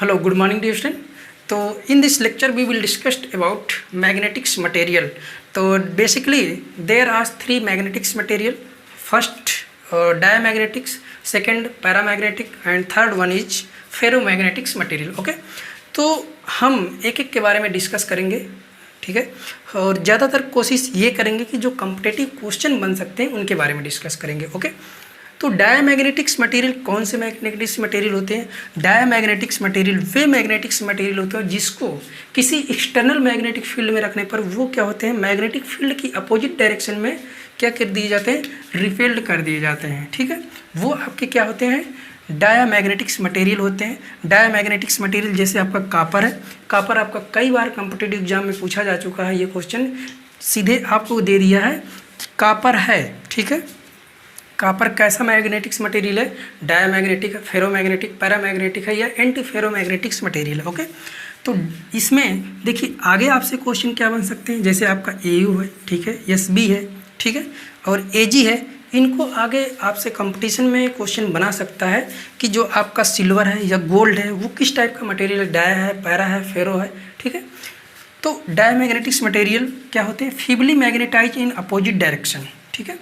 Hello, good morning dear student. So in this lecture we will discuss about magnetics material. So basically there are three magnetics material. First diamagnetics, second paramagnetic and third one is ferromagnetics material. Okay, तो हम एक एक के बारे में discuss करेंगे, ठीक है, और ज़्यादातर कोशिश ये करेंगे कि जो कॉम्पिटिटिव क्वेश्चन बन सकते हैं उनके बारे में डिस्कस करेंगे. ओके, तो डायमैग्नेटिक्स मटेरियल कौन से मैग्नेटिक्स मटेरियल होते हैं? डायमैग्नेटिक्स मटेरियल वे मैग्नेटिक्स मटेरियल होते हैं जिसको किसी एक्सटर्नल मैग्नेटिक फील्ड में रखने पर वो क्या होते हैं, मैग्नेटिक फील्ड की अपोजिट डायरेक्शन में क्या कर दिए जाते हैं, रिपेल्ड कर दिए जाते हैं. ठीक है, वो आपके क्या होते हैं, डायमैग्नेटिक्स मटेरियल होते हैं. डायमैग्नेटिक्स मटेरियल जैसे आपका कापर है, कापर आपका कई बार कॉम्पिटिटिव एग्जाम में पूछा जा चुका है. ये क्वेश्चन सीधे आपको दे दिया है, कापर है. ठीक है, कापर कैसा मैग्नेटिक्स मटेरियल है, डायमैग्नेटिक है, फेरोमैग्नेटिक, पैरामैग्नेटिक है या एंटी फेरोमैग्नेटिक्स मटेरियल है. ओके, तो इसमें देखिए आगे आपसे क्वेश्चन क्या बन सकते हैं, जैसे आपका AU है, ठीक है, SB है, ठीक है, और AG है. इनको आगे आपसे कंपटीशन में क्वेश्चन बना सकता है कि जो आपका सिल्वर है या गोल्ड है वो किस टाइप का मटेरियल है, डाया है, पैरा है, फेरो है. ठीक है, तो डायमैग्नेटिक्स मटेरियल क्या होते हैं, feebly magnetise in opposite direction. ठीक है,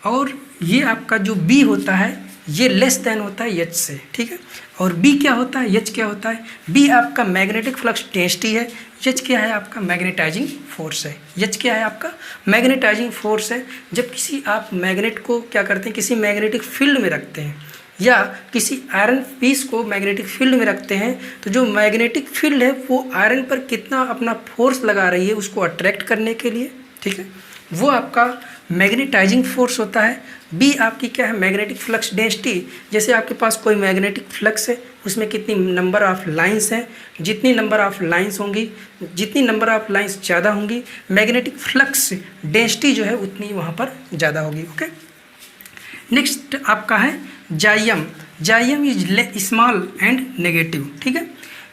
और ये आपका जो B होता है ये लेस देन होता है H से. ठीक है, और B क्या होता है, H क्या होता है, B आपका मैग्नेटिक फ्लक्स डेंसिटी है, H क्या है आपका मैग्नेटाइजिंग फोर्स है. H क्या है आपका मैग्नेटाइजिंग फोर्स है. जब किसी आप मैग्नेट को क्या करते हैं, किसी मैग्नेटिक फील्ड में रखते हैं या किसी आयरन पीस को मैग्नेटिक फील्ड में रखते हैं तो जो मैग्नेटिक फील्ड है वो आयरन पर कितना अपना फोर्स लगा रही है उसको अट्रैक्ट करने के लिए. ठीक है, वो आपका मैग्नेटाइजिंग फोर्स होता है. B आपकी क्या है, मैग्नेटिक फ्लक्स डेंसिटी. जैसे आपके पास कोई मैग्नेटिक फ्लक्स है उसमें कितनी नंबर ऑफ लाइंस हैं, जितनी नंबर ऑफ लाइंस होंगी, जितनी नंबर ऑफ लाइंस ज़्यादा होंगी, मैग्नेटिक फ्लक्स डेंसिटी जो है उतनी वहाँ पर ज़्यादा होगी. ओके, नेक्स्ट आपका है जाइयम. जाइयम इज स्मॉल एंड नेगेटिव. ठीक है,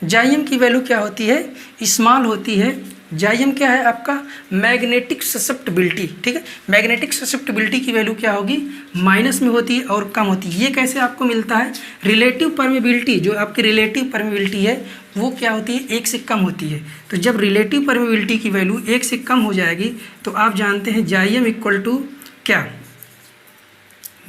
जाइयम की वैल्यू क्या होती है, स्मॉल होती है. जाइयम क्या है आपका मैग्नेटिक ससेप्टिबिलिटी. ठीक है, मैग्नेटिक ससेप्टिबिलिटी की वैल्यू क्या होगी, माइनस में होती है और कम होती है. ये कैसे आपको मिलता है, रिलेटिव परमेबिलिटी, जो आपकी रिलेटिव परमेबिलिटी है वो क्या होती है, 1 से कम होती है. तो जब रिलेटिव परमेबिलिटी की वैल्यू 1 से कम हो जाएगी तो आप जानते हैं जाइयम इक्वल टू क्या,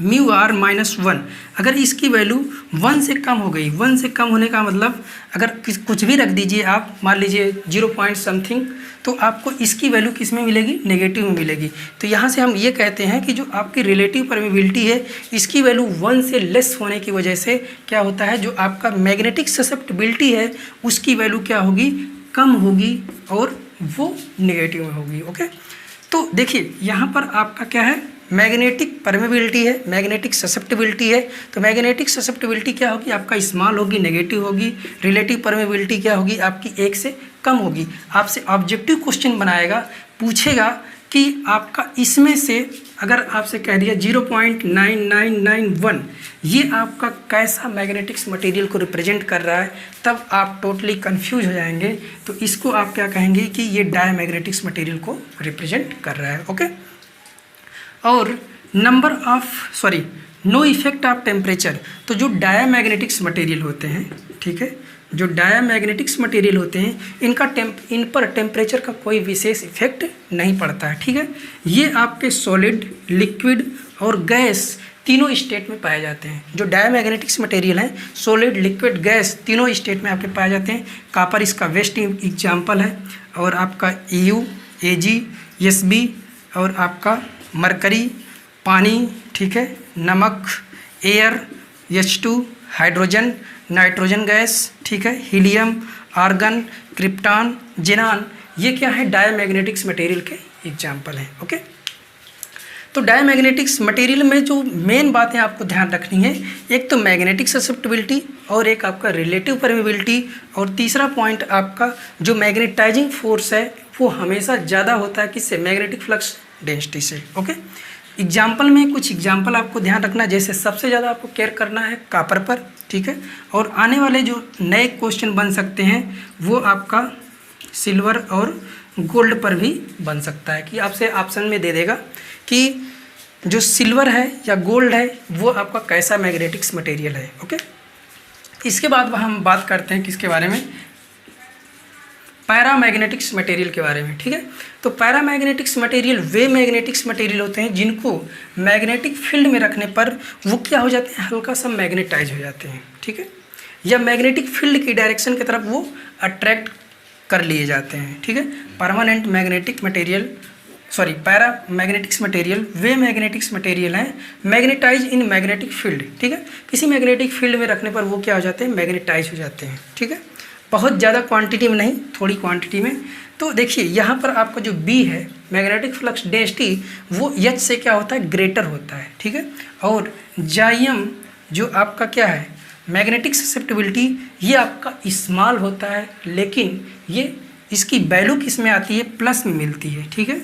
μr -1. अगर इसकी वैल्यू 1 से कम हो गई, 1 से कम होने का मतलब अगर कुछ भी रख दीजिए आप, मान लीजिए 0 पॉइंट समथिंग, तो आपको इसकी वैल्यू किस में मिलेगी, नेगेटिव में मिलेगी. तो यहाँ से हम ये कहते हैं कि जो आपकी रिलेटिव परमेबिलिटी है इसकी वैल्यू 1 से लेस होने की वजह से क्या होता है, जो आपका मैग्नेटिक ससेप्टिबिलिटी है उसकी वैल्यू क्या होगी, कम होगी और वो नेगेटिव में होगी. ओके, तो देखिए यहाँ पर आपका क्या है, मैग्नेटिक परमेबिलिटी है, मैग्नेटिक ससेप्टिबिलिटी है. तो मैग्नेटिक ससेप्टिबिलिटी क्या होगी आपका, स्मॉल होगी, नेगेटिव होगी. रिलेटिव परमेबिलिटी क्या होगी आपकी, 1 से कम होगी. आपसे ऑब्जेक्टिव क्वेश्चन बनाएगा, पूछेगा कि आपका इसमें से अगर आपसे कह दिया 0.9991 ये आपका कैसा मैग्नेटिक्स मटेरियल को रिप्रेजेंट कर रहा है, तब आप टोटली कंफ्यूज हो जाएंगे. तो इसको आप क्या कहेंगे कि ये डायमैग्नेटिक्स मटेरियल को रिप्रेजेंट कर रहा है. ओके, और नो इफेक्ट ऑफ टेम्परेचर. तो जो डायमैग्नेटिक्स मटेरियल होते हैं, ठीक है, जो डायमैग्नेटिक्स मटेरियल होते हैं इन पर टेम्परेचर का कोई विशेष इफेक्ट नहीं पड़ता है. ठीक है, ये आपके सॉलिड, लिक्विड और गैस तीनों स्टेट में पाए जाते हैं. जो डायमैग्नेटिक्स मटेरियल हैं सॉलिड, लिक्विड, गैस तीनों स्टेट में आपके पाए जाते हैं. कापर इसका बेस्ट एग्जाम्पल है, और आपका EU, AG, SB और आपका मरकरी, पानी, ठीक है, नमक, air, H2, hydrogen, nitrogen gas, ठीक है, हीलियम, आर्गन, क्रिप्टॉन, जिनान, ये क्या है, डायमैग्नेटिक्स मटेरियल के एग्जाम्पल हैं. ओके, तो डायमैग्नेटिक्स मटेरियल में जो मेन बातें आपको ध्यान रखनी है, एक तो मैग्नेटिक ससेप्टिबिलिटी और एक आपका रिलेटिव परमेबिलिटी, और तीसरा पॉइंट आपका जो मैग्नेटाइजिंग फोर्स है वो हमेशा ज़्यादा होता है किससे, मैग्नेटिक फ्लक्स डेंसिटी से. ओके, एग्जाम्पल में कुछ एग्जाम्पल आपको ध्यान रखना, जैसे सबसे ज़्यादा आपको केयर करना है कापर पर. ठीक है, और आने वाले जो नए क्वेश्चन बन सकते हैं वो आपका सिल्वर और गोल्ड पर भी बन सकता है, कि आपसे ऑप्शन में दे देगा कि जो सिल्वर है या गोल्ड है वो आपका कैसा मैग्नेटिक्स मटेरियल है. ओके, इसके बाद हम बात करते हैं किसके बारे में, पैरामैग्नेटिक्स मटेरियल के बारे में। ठीक है, तो पैरामैग्नेटिक्स मटेरियल वे मैग्नेटिक्स मटेरियल होते हैं जिनको मैग्नेटिक फील्ड में रखने पर वो क्या हो जाते हैं, हल्का सा मैग्नेटाइज हो जाते हैं। ठीक है, या मैग्नेटिक फील्ड की डायरेक्शन की तरफ वो अट्रैक्ट कर लिए जाते हैं। ठीक है, परमानेंट मैग्नेटिक मटेरियल पैरामैग्नेटिक्स मटेरियल वे मैग्नेटिक्स मटेरियल हैं मैग्नेटाइज इन मैग्नेटिक फील्ड। ठीक है, किसी मैग्नेटिक फील्ड में रखने पर वो क्या हो जाते हैं, मैग्नेटाइज हो जाते हैं। ठीक है, बहुत ज़्यादा क्वांटिटी में नहीं, थोड़ी क्वांटिटी में। तो देखिए यहाँ पर आपका जो बी है मैग्नेटिक फ्लक्स डेंसिटी वो एच से क्या होता है, ग्रेटर होता है। ठीक है, और जाइम जो आपका क्या है मैग्नेटिक ससेप्टिबिलिटी ये आपका स्मॉल होता है, लेकिन ये इसकी वैल्यू किस में आती है, प्लस में मिलती है। ठीक है,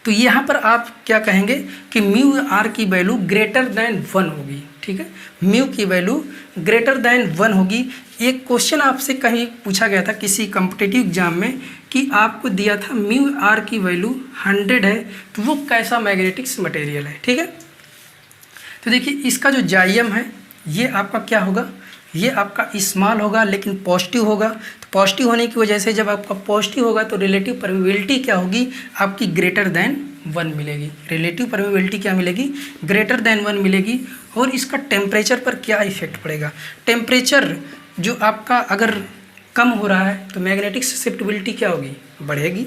तो यहाँ पर आप क्या कहेंगे कि म्यू आर की वैल्यू ग्रेटर दैन 1 होगी। ठीक है, म्यू की वैल्यू ग्रेटर दैन 1 होगी। एक क्वेश्चन आपसे कहीं पूछा गया था किसी कॉम्पिटिटिव एग्जाम में कि आपको दिया था म्यू आर की वैल्यू 100 है, तो वो कैसा मैग्नेटिक्स मटेरियल है। ठीक है, तो देखिए इसका जो जाइम है ये आपका क्या होगा, ये आपका स्मॉल होगा लेकिन पॉजिटिव होगा। तो पॉजिटिव होने की वजह से जब आपका पॉजिटिव होगा तो रिलेटिव परमेबिलिटी क्या होगी, आपकी ग्रेटर दैन 1 मिलेगी। रिलेटिव परमेबिलिटी क्या मिलेगी, ग्रेटर दैन 1 मिलेगी। और इसका टेम्परेचर पर क्या इफेक्ट पड़ेगा, टेम्परेचर जो आपका अगर कम हो रहा है तो मैग्नेटिक ससेप्टिबिलिटी क्या होगी, बढ़ेगी।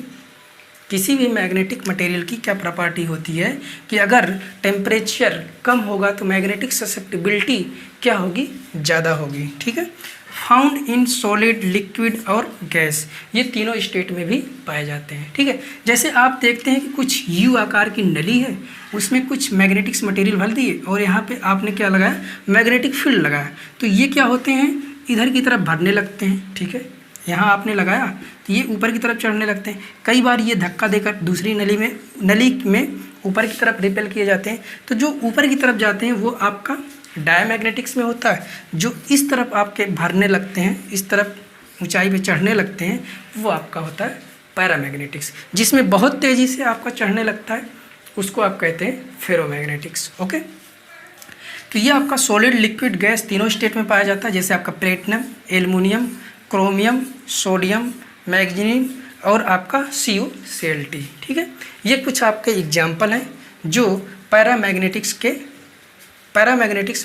किसी भी मैग्नेटिक मटेरियल की क्या प्रॉपर्टी होती है कि अगर टेम्परेचर कम होगा तो मैग्नेटिक ससेप्टिबिलिटी क्या होगी, ज़्यादा होगी। ठीक है, फाउंड इन सॉलिड, लिक्विड और गैस, ये तीनों स्टेट में भी पाए जाते हैं। ठीक है, जैसे आप देखते हैं कि कुछ यू आकार की नली है, उसमें कुछ मैग्नेटिक्स मटेरियल भर दिए और यहाँ पे आपने क्या लगाया, मैग्नेटिक फील्ड लगाया, तो ये क्या होते हैं, इधर की तरफ भरने लगते हैं। ठीक है, यहाँ आपने लगाया तो ये ऊपर की तरफ चढ़ने लगते हैं। कई बार ये धक्का देकर दूसरी नली में ऊपर की तरफ रिपेल किए जाते हैं। तो जो ऊपर की तरफ जाते हैं वो आपका डायमैग्नेटिक्स में होता है, जो इस तरफ आपके भरने लगते हैं, इस तरफ ऊंचाई पे चढ़ने लगते हैं, वो आपका होता है पैरामैग्नेटिक्स। जिसमें बहुत तेज़ी से आपका चढ़ने लगता है उसको आप कहते हैं फेरोमैग्नेटिक्स। ओके, तो ये आपका सॉलिड, लिक्विड, गैस तीनों स्टेट में पाया जाता है। जैसे आपका platinum, aluminium, chromium, sodium, magnesium और आपका CuCl। ठीक है, ये कुछ आपके एग्जाम्पल हैं जो पैरामैग्नेटिक्स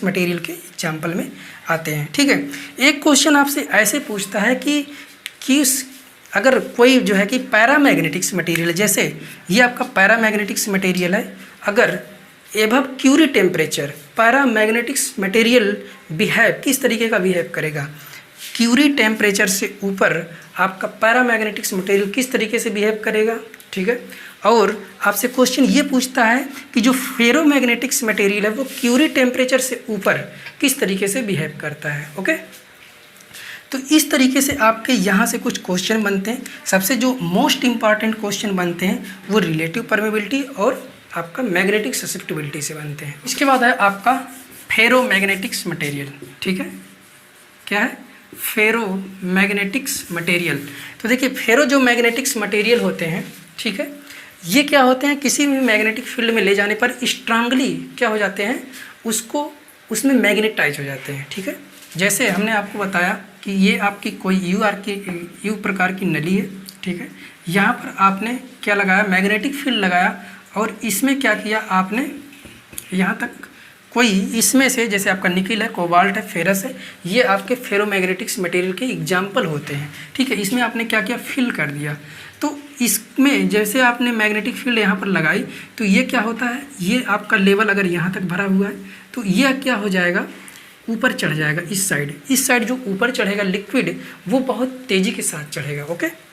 मटेरियल के एग्जाम्पल में आते हैं। ठीक है, एक क्वेश्चन आपसे ऐसे पूछता है कि अगर कोई जो है कि पैरामैग्नेटिक्स मटेरियल, जैसे ये आपका पैरामैग्नेटिक्स मटेरियल है, अगर above Curie temperature paramagnetics material behave किस तरीके का बिहेव करेगा, क्यूरी टेम्परेचर से ऊपर आपका पैरामैग्नेटिक्स मटेरियल किस तरीके से बिहेव करेगा। ठीक है, और आपसे क्वेश्चन ये पूछता है कि जो फेरोमैग्नेटिक्स मटेरियल है वो क्यूरी टेम्परेचर से ऊपर किस तरीके से बिहेव करता है। ओके, तो इस तरीके से आपके यहाँ से कुछ क्वेश्चन बनते हैं। सबसे जो मोस्ट इम्पॉर्टेंट क्वेश्चन बनते हैं वो रिलेटिव परमेबिलिटी और आपका मैग्नेटिक ससेप्टिबिलिटी से बनते हैं। इसके बाद है आपका फेरोमैग्नेटिक्स मटेरियल। ठीक है, क्या है, फेरोमैग्नेटिक्स मटेरियल। तो देखिए फेरो जो मैग्नेटिक्स मटेरियल होते हैं, ठीक है, ये क्या होते हैं, किसी भी मैग्नेटिक फील्ड में ले जाने पर स्ट्रांगली क्या हो जाते हैं, उसमें मैग्नेटाइज हो जाते हैं। ठीक है, जैसे हमने आपको बताया कि ये आपकी कोई यू प्रकार की नली है। ठीक है, यहाँ पर आपने क्या लगाया, मैग्नेटिक फील्ड लगाया और इसमें क्या किया आपने, यहाँ तक कोई इसमें से जैसे आपका निकिल है, कोबाल्ट है, फेरस है, ये आपके फेरोमैग्नेटिक्स मटेरियल के एग्जाम्पल होते हैं। ठीक है, इसमें आपने क्या किया, फिल कर दिया। तो इसमें जैसे आपने मैग्नेटिक फील्ड यहाँ पर लगाई तो ये क्या होता है, ये आपका लेवल अगर यहाँ तक भरा हुआ है तो ये क्या हो जाएगा, ऊपर चढ़ जाएगा। इस साइड जो ऊपर चढ़ेगा लिक्विड वो बहुत तेज़ी के साथ चढ़ेगा। ओके,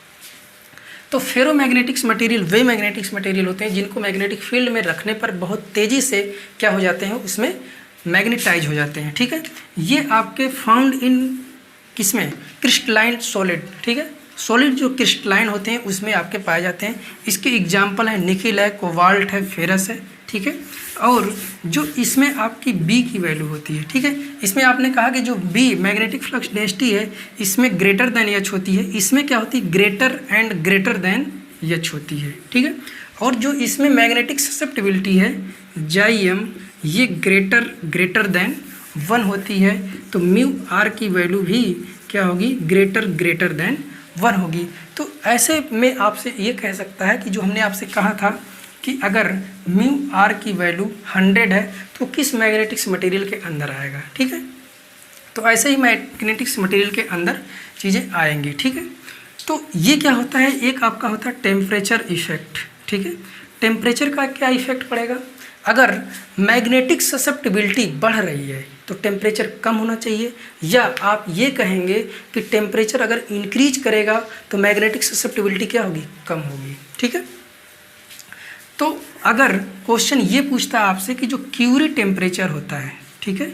तो फेरोमैग्नेटिक्स मटेरियल वे मैग्नेटिक्स मटेरियल होते हैं जिनको मैग्नेटिक फील्ड में रखने पर बहुत तेज़ी से क्या हो जाते हैं, उसमें मैग्नेटाइज हो जाते हैं। ठीक है, ये आपके फाउंड इन किसमें, क्रिस्टलाइन सॉलिड। ठीक है, सॉलिड जो क्रिस्टलाइन होते हैं उसमें आपके पाए जाते हैं। इसके एग्जाम्पल है निकिल है, कोबाल्ट है, फेरस है। ठीक है, और जो इसमें आपकी बी की वैल्यू होती है। ठीक है, इसमें आपने कहा कि जो बी मैग्नेटिक फ्लक्स डेंसिटी है इसमें ग्रेटर देन एच होती है, इसमें क्या होती है, greater and greater than H होती है। ठीक है, और जो इसमें मैग्नेटिक ससेप्टिबिलिटी है जाइम, ये ग्रेटर देन 1 होती है तो म्यू आर की वैल्यू भी क्या होगी, ग्रेटर देन 1 होगी। तो ऐसे में आपसे ये कह सकता है कि जो हमने आपसे कहा था कि अगर म्यू आर की वैल्यू 100 है तो किस मैग्नेटिक्स मटेरियल के अंदर आएगा, ठीक है। तो ऐसे ही मैग्नेटिक्स मटेरियल के अंदर चीज़ें आएंगी, ठीक है। तो ये क्या होता है, एक आपका होता है टेम्परेचर इफेक्ट, ठीक है। टेम्परेचर का क्या इफेक्ट पड़ेगा, अगर मैग्नेटिक ससेप्टिबिलिटी बढ़ रही है तो टेम्परेचर कम होना चाहिए, या आप ये कहेंगे कि टेम्परेचर अगर इंक्रीज करेगा तो मैग्नेटिक ससेप्टिबिलिटी क्या होगी, कम होगी, ठीक है। तो अगर क्वेश्चन ये पूछता है आपसे कि जो क्यूरी टेम्परेचर होता है, ठीक है,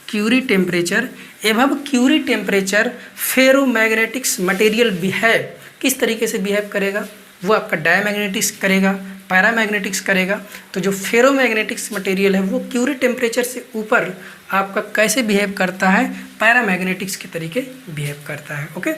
क्यूरी टेम्परेचर एवं क्यूरी टेम्परेचर फेरोमैग्नेटिक्स मटेरियल बिहेव, किस तरीके से बिहेव करेगा, वो आपका डायमैग्नेटिक्स करेगा, पैरामैग्नेटिक्स करेगा। तो जो फेरोमैग्नेटिक्स मटेरियल है वो क्यूरी टेम्परेचर से ऊपर आपका कैसे बिहेव करता है, पैरामैग्नेटिक्स के तरीके बिहेव करता है, ओके।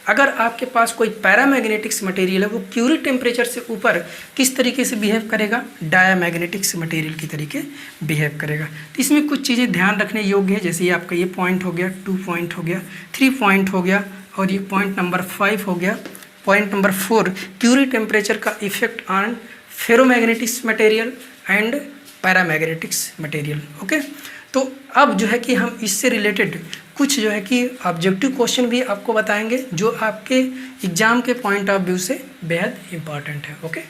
अगर आपके पास कोई पैरामैग्नेटिक्स मटेरियल है वो क्यूरी टेम्परेचर से ऊपर किस तरीके से बिहेव करेगा, डायमैग्नेटिक्स मटेरियल की तरीके बिहेव करेगा। तो इसमें कुछ चीज़ें ध्यान रखने योग्य है, जैसे ये आपका ये पॉइंट हो गया, 2 पॉइंट हो गया, 3 पॉइंट हो गया, और ये पॉइंट नंबर 5 हो गया। पॉइंट नंबर 4, क्यूरी टेम्परेचर का effect on ferromagnetics material and paramagnetics material, okay. तो अब जो है कि हम इससे रिलेटेड कुछ जो है कि ऑब्जेक्टिव क्वेश्चन भी आपको बताएंगे जो आपके एग्जाम के पॉइंट ऑफ व्यू से बेहद इंपॉर्टेंट है, ओके।